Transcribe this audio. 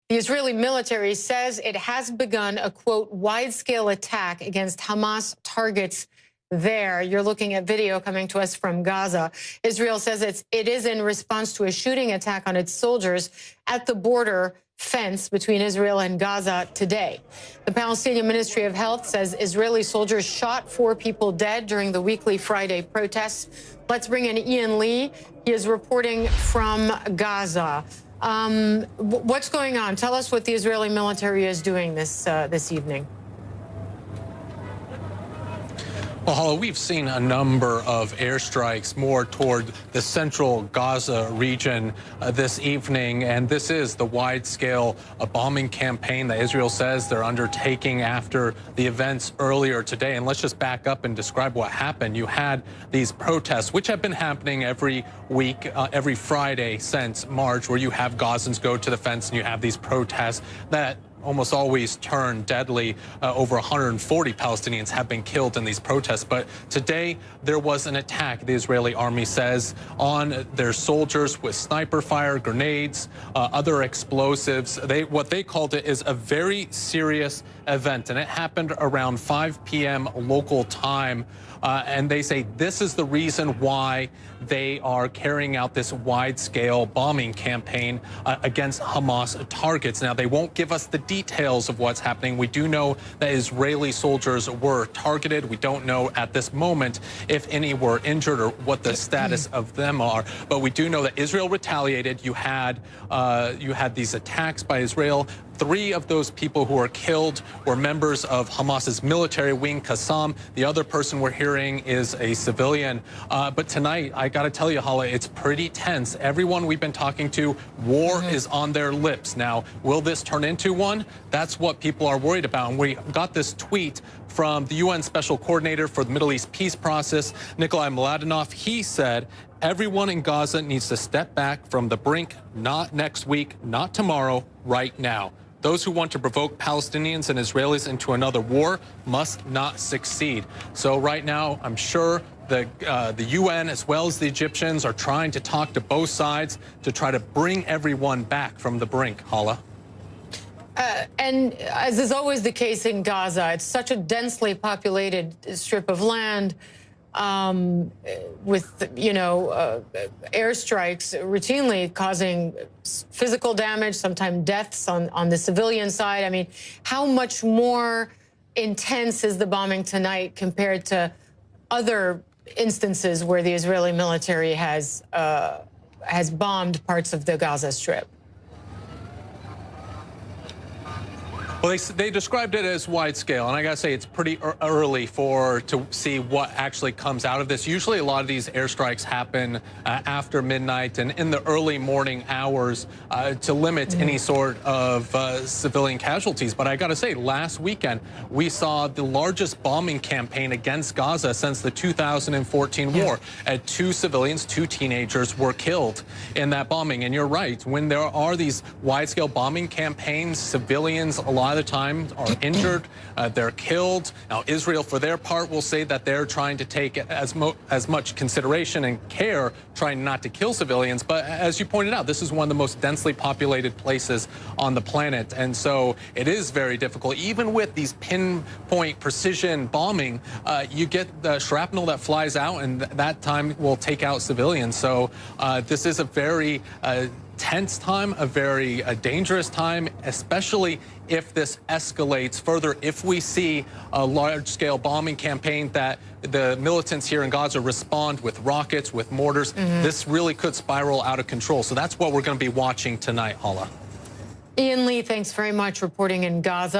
The Israeli military says it has begun a, quote, wide-scale attack against Hamas targets there. You're looking at video coming to us from Gaza. Israel says it is in response to a shooting attack on its soldiers at the border fence between Israel and Gaza today. The Palestinian Ministry of Health says Israeli soldiers shot 4 people dead during the weekly Friday protests. Let's bring in Ian Lee. He is reporting from Gaza. What's going on? Tell us what the Israeli military is doing this evening. Well, Hala, we've seen a number of airstrikes more toward the central Gaza region this evening, and this is the wide-scale bombing campaign that Israel says they're undertaking after the events earlier today. And let's just back up and describe what happened. You had these protests, which have been happening every week, every Friday since March, where you have Gazans go to the fence and you have these protests that almost always turn deadly. Over 140 Palestinians have been killed in these protests. But today there was an attack, the Israeli army says, on their soldiers with sniper fire, grenades, other explosives. What they called it is a very serious event, and it happened around 5 p.m. local time. And they say this is the reason why they are carrying out this wide-scale bombing campaign against Hamas targets. Now, they won't give us the details of what's happening. We do know that Israeli soldiers were targeted. We don't know at this moment if any were injured or what the status of them are. But we do know that Israel retaliated. You had these attacks by Israel. 3 of those people who were killed were members of Hamas's military wing, Qassam. The other person we're hearing is a civilian. But tonight, I got to tell you, Hala, it's pretty tense. Everyone we've been talking to, war is on their lips. Now, will this turn into one? That's what people are worried about. And we got this tweet from the UN Special Coordinator for the Middle East Peace Process, Nikolai Mladenov. He said, everyone in Gaza needs to step back from the brink, not next week, not tomorrow, right now. Those who want to provoke Palestinians and Israelis into another war must not succeed. So right now, I'm sure the UN as well as the Egyptians are trying to talk to both sides to try to bring everyone back from the brink, Hala. And as is always the case in Gaza, it's such a densely populated strip of land with, airstrikes routinely causing physical damage, sometimes deaths on the civilian side. I mean, how much more intense is the bombing tonight compared to other instances where the Israeli military has bombed parts of the Gaza Strip? Well, they described it as wide scale, and I gotta say it's pretty early to see what actually comes out of this. Usually a lot of these airstrikes happen after midnight and in the early morning hours to limit any sort of civilian casualties. But I gotta say, last weekend we saw the largest bombing campaign against Gaza since the 2014 war. 2 civilians, 2 teenagers were killed in that bombing. And you're right, when there are these wide-scale bombing campaigns, civilians a lot of the time are injured, they're killed. Now, Israel, for their part, will say that they're trying to take as much consideration and care, trying not to kill civilians. But as you pointed out, this is one of the most densely populated places on the planet. And so it is very difficult. Even with these pinpoint precision bombing, you get the shrapnel that flies out, and that time will take out civilians. So this is a very tense time, a very dangerous time, especially if this escalates further. If we see a large-scale bombing campaign that the militants here in Gaza respond with rockets, with mortars, this really could spiral out of control. So that's what we're going to be watching tonight, Hala. Ian Lee, thanks very much, reporting in Gaza.